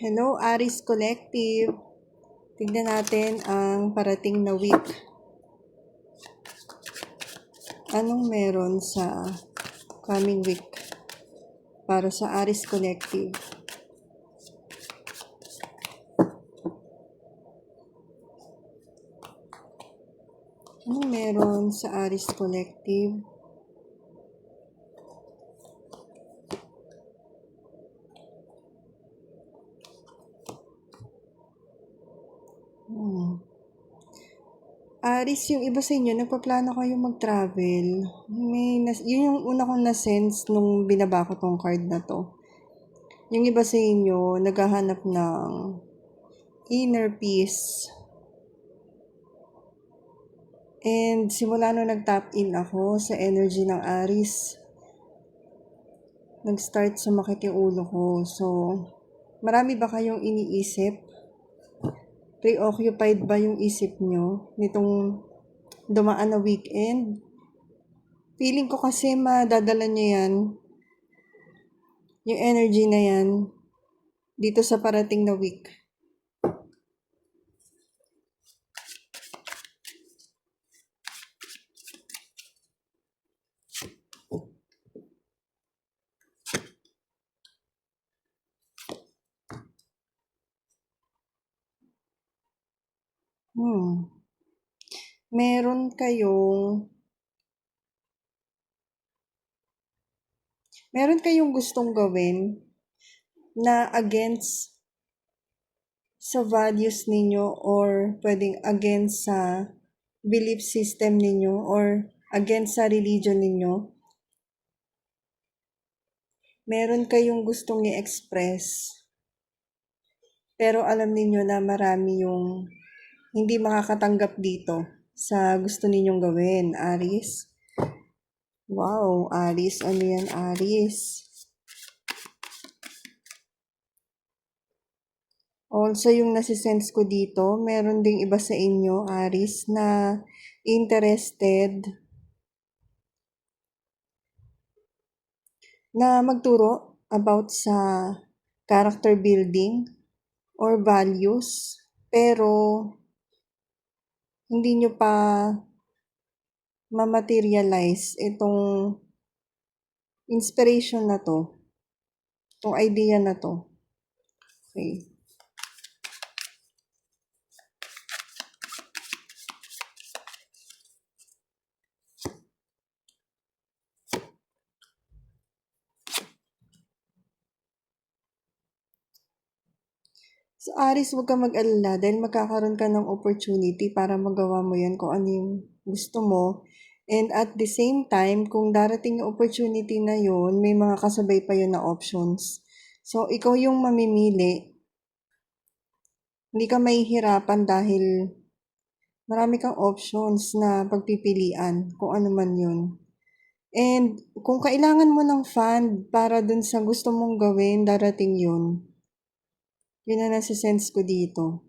Hello, Aris Collective. Tignan natin ang parating na week. Anong meron sa coming week para sa Aris Collective? Anong meron sa Aris Collective? Aris, yung iba sa inyo, nagpaplano kayo mag-travel. Yun yung una kong na-sense nung binaba ko tong card na to. Yung iba sa inyo, naghahanap ng inner peace. And simula nung nag-tap in ako sa energy ng Aris, nag-start sumakit yung ulo ko. So, marami ba kayong iniisip? Preoccupied ba yung isip nyo nitong dumaan na weekend? Feeling ko kasi madadala nyo yan, yung energy na yan, dito sa parating na week. Meron kayong gustong gawin na against sa values ninyo or pwedeng against sa belief system ninyo or against sa religion ninyo. Meron kayong gustong i-express pero alam niyo na marami yung hindi makakatanggap dito sa gusto ninyong gawin, Aris. Wow, Aris. Ano yan, Aris? Also, yung nasisense ko dito, meron ding iba sa inyo, Aris, na interested na magturo about sa character building or values, pero hindi nyo pa ma-materialize itong inspiration na to, itong idea na to. Okay. So, Aris, huwag ka mag-alala dahil magkakaroon ka ng opportunity para magawa mo yan kung ano yung gusto mo. And at the same time, kung darating yung opportunity na yun, may mga kasabay pa yun na options. So, ikaw yung mamimili. Hindi ka mahihirapan dahil marami kang options na pagpipilian kung ano man yun. And kung kailangan mo ng fund para dun sa gusto mong gawin, darating yun. Yun na nasa-sense ko dito.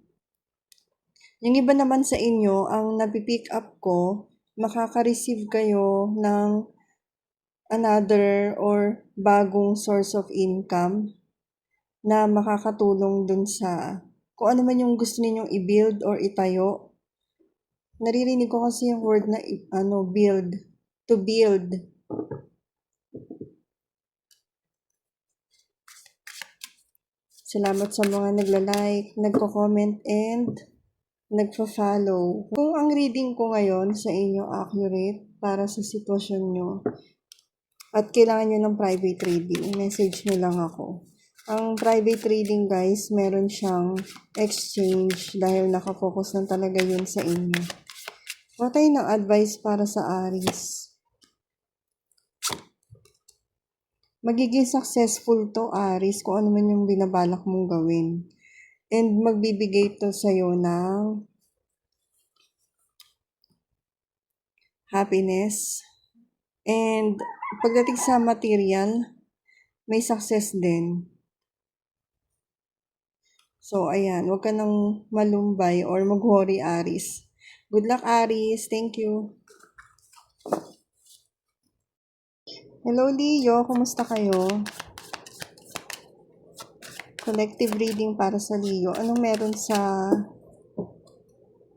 Yung iba naman sa inyo, ang napipick up ko, makaka-receive kayo ng another or bagong source of income na makakatulong dun sa kung ano man yung gusto ninyong i-build or itayo. Naririnig ko kasi yung word na build, to build. Salamat sa mga nagla-like, nagko-comment, and nagfa-follow. Kung ang reading ko ngayon sa inyo accurate para sa sitwasyon nyo at kailangan nyo ng private reading, message nyo lang ako. Ang private reading, guys, meron siyang exchange dahil nakafocus na talaga yun sa inyo. What ay ng advice para sa Aris? Magiging successful to, Aris, kung ano man yung binabalak mong gawin. And magbibigay to sa'yo ng happiness. And pagdating sa material, may success din. So, ayan, huwag ka nang malumbay or mag-worry, Aris. Good luck, Aris. Thank you. Hello, Leo. Kumusta kayo? Collective reading para sa Leo. Anong meron sa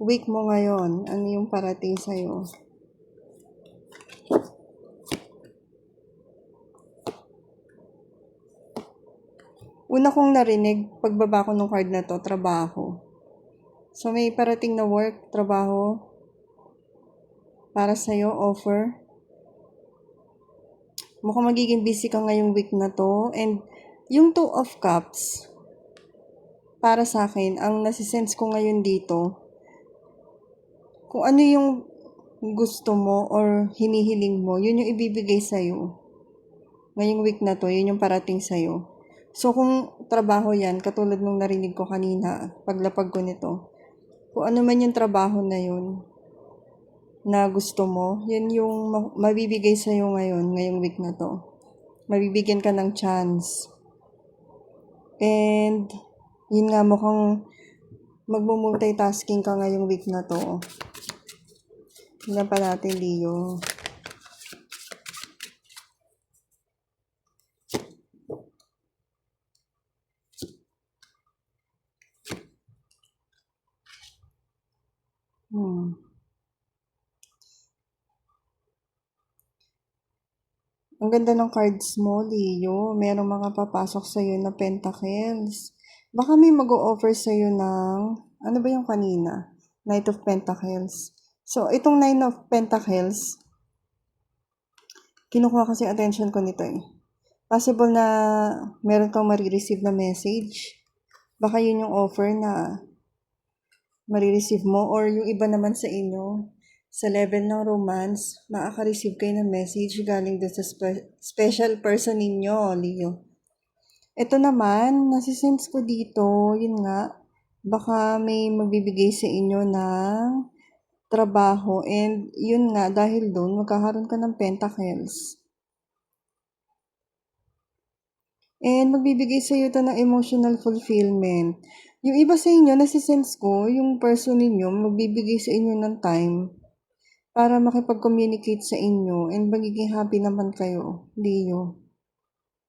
week mo ngayon? Ano yung parating sa'yo? Una kong narinig, pagbaba ko ng card na to, trabaho. So, may parating na work, trabaho, para sa'yo, offer. Mukhang magiging busy ka ngayong week na to. And yung 2 of Cups, para sa akin, ang nasisense ko ngayon dito, kung ano yung gusto mo or hinihiling mo, yun yung ibibigay sa'yo. Ngayong week na to, yun yung parating sa'yo. So, kung trabaho yan, katulad nung narinig ko kanina, paglapag ko nito, kung ano man yung trabaho na yun, na gusto mo, yun yung mabibigay sa'yo ngayon, ngayong week na to. Mabibigyan ka ng chance. And, yun nga, mukhang magmumultitasking ka ngayong week na to. Tingnan pa natin, Leo. Ang ganda ng cards mo, Leo. Merong mga papasok sa'yo na pentacles. Baka may mag-o-offer sa'yo ng, ano ba yung kanina? Knight of Pentacles. So, itong Nine of Pentacles, kinukuha kasi attention ko nito eh. Possible na meron kang marireceive na message. Baka yun yung offer na marireceive mo, or yung iba naman sa inyo, sa level ng romance, makaka-receive kayo ng message galing doon sa special person ninyo, Leo. Ito naman, nasisense ko dito, yun nga, baka may magbibigay sa inyo ng trabaho, and yun nga, dahil doon, magkakaroon ka ng pentacles. And magbibigay sa iyo ito ng emotional fulfillment. Yung iba sa inyo, nasisense ko, yung person ninyo, magbibigay sa inyo ng time para makipag-communicate sa inyo and magiging happy naman kayo, Leo.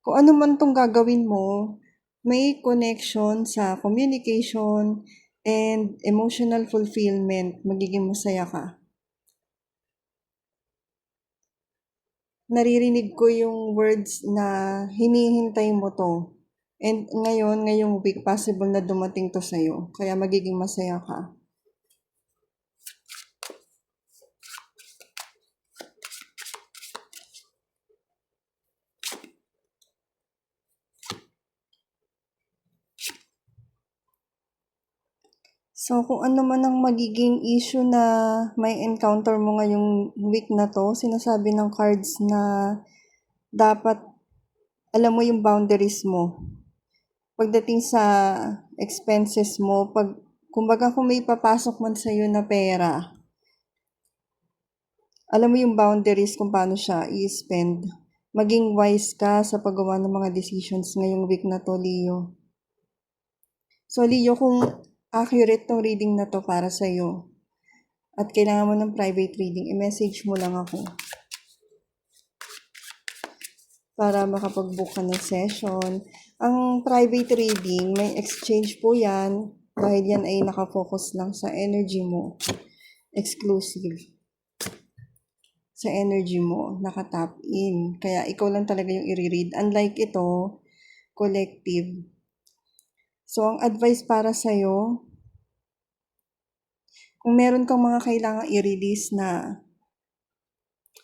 Kung ano man tong gagawin mo, may connection sa communication and emotional fulfillment, magiging masaya ka. Naririnig ko yung words na hinihintay mo to. And ngayon, ngayong week, possible na dumating to sa'yo. Kaya magiging masaya ka. So, kung ano man ang magiging issue na may encounter mo ngayong week na to, sinasabi ng cards na dapat alam mo yung boundaries mo. Pagdating sa expenses mo, kumbaga kung may papasok man sa'yo na pera, alam mo yung boundaries kung paano siya i-spend. Maging wise ka sa paggawa ng mga decisions ngayong week na to, Leo. So, Leo, kung accurate tong reading na to para sa'yo, at kailangan mo ng private reading, i-message mo lang ako para makapag-book ka ng session. Ang private reading, may exchange po yan dahil yan ay nakafocus lang sa energy mo. Exclusive. Sa energy mo, nakatap in. Kaya ikaw lang talaga yung i-read. Unlike ito, collective. So, ang advice para sa'yo, kung meron kang mga kailangang i-release na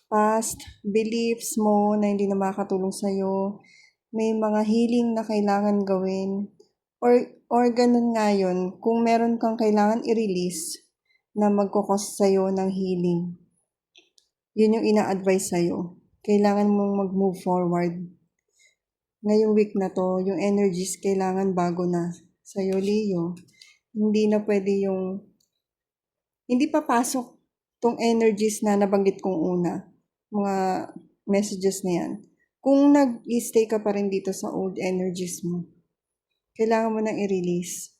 past beliefs mo na hindi na makakatulong sa'yo, may mga healing na kailangan gawin, or ganun nga yun, kung meron kang kailangan i-release na magkukos sa'yo ng healing, yun yung ina-advise sa'yo. Kailangan mong mag-move forward. Ngayong week na to, yung energies kailangan bago na sa'yo, Leo. Hindi na pwede yung, hindi papasok tong energies na nabanggit kong una. Mga messages na yan. Kung nag-stay ka pa rin dito sa old energies mo, kailangan mo nang i-release.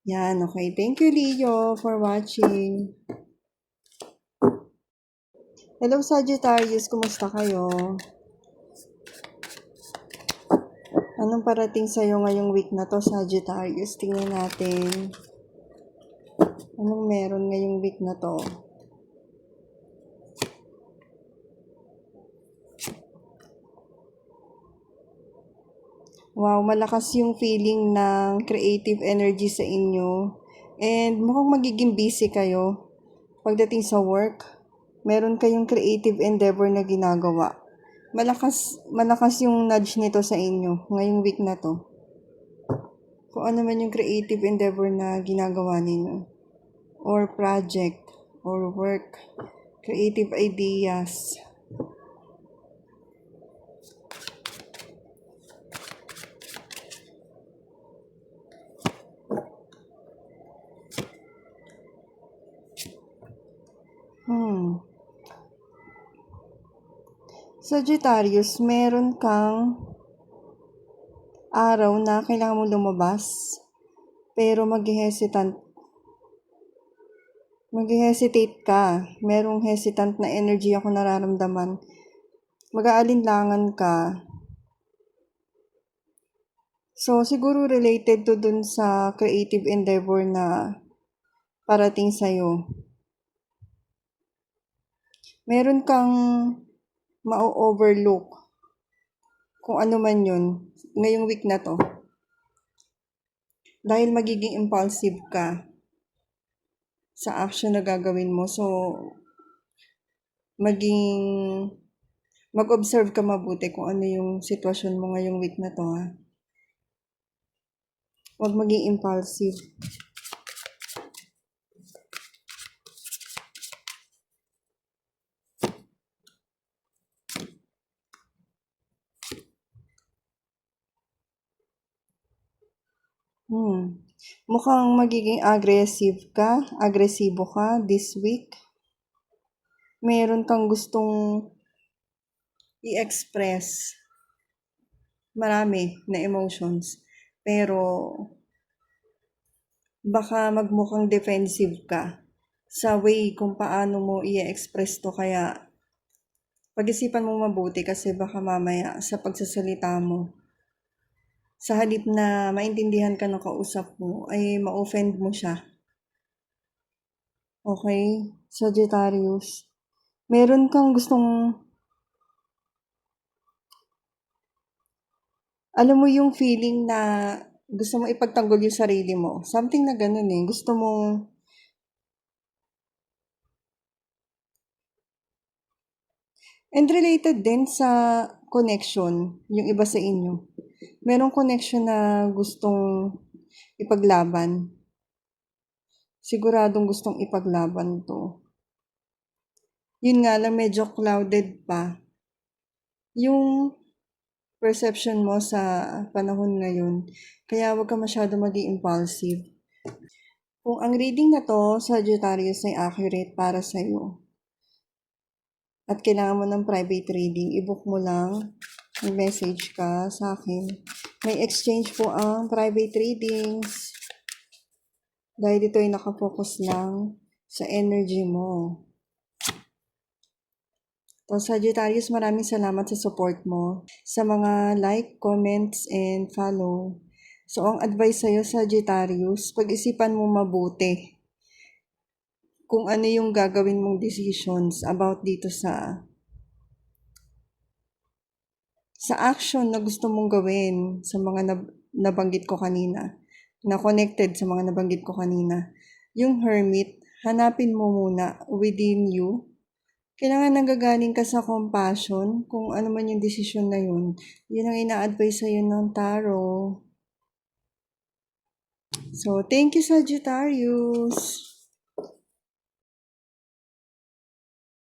Yan, okay. Thank you, Leo, for watching. Hello, Sagittarius. Kumusta kayo? Anong parating sa'yo ngayong week na to, Sagittarius? Tingnan natin. Anong meron ngayong week na to? Wow, malakas yung feeling ng creative energy sa inyo. And mukhang magiging busy kayo. Pagdating sa work, meron kayong creative endeavor na ginagawa. Malakas yung nudge nito sa inyo ngayong week na to. Kung ano man yung creative endeavor na ginagawa ninyo. Or project, or work, creative ideas. Sagittarius, meron kang araw na kailangan mo lumabas, pero mag-hesitate ka. Merong hesitant na energy ako nararamdaman. Mag-aalinlangan ka. So, siguro related to dun sa creative endeavor na parating sa'yo. Meron kang ma-overlook kung ano man yun ngayong week na to. Dahil magiging impulsive ka sa action na gagawin mo. So, mag-observe ka mabuti kung ano yung sitwasyon mo ngayong week na to, ha. Huwag maging impulsive. Mukhang magiging agresibo ka this week. Meron kang gustong i-express. Marami na emotions. Pero, baka magmukhang defensive ka sa way kung paano mo i-express to. Kaya, pag-isipan mo mabuti kasi baka mamaya sa pagsasalita mo, sa halip na maintindihan ka ng kausap mo, ay ma-offend mo siya. Okay? Sagittarius. Meron kang gustong, alam mo yung feeling na gusto mo ipagtanggol yung sarili mo. Something na ganun eh. Gusto mong, and related din sa connection, yung iba sa inyo. Merong connection na gustong ipaglaban. Siguradong gustong ipaglaban to. Yun nga lang, medyo clouded pa yung perception mo sa panahon ngayon. Kaya huwag ka masyado maging impulsive. Kung ang reading na to, Sagittarius, ay accurate para sa'yo, at kailangan mo ng private reading, i-book mo lang, mag-message ka sa akin. May exchange po ang private readings. Dahil ito ay nakafocus lang sa energy mo. So, Sagittarius, maraming salamat sa support mo, sa mga like, comments, and follow. So, ang advice sa'yo, Sagittarius, pag-isipan mo mabuti kung ano yung gagawin mong decisions about dito sa action na gusto mong gawin sa mga nabanggit ko kanina, na connected sa mga nabanggit ko kanina. Yung Hermit, hanapin mo muna within you. Kailangan nanggagaling ka sa compassion kung ano man yung desisyon na yun. Yun ang ina-advise sa'yo ng tarot. So, thank you, Sagittarius.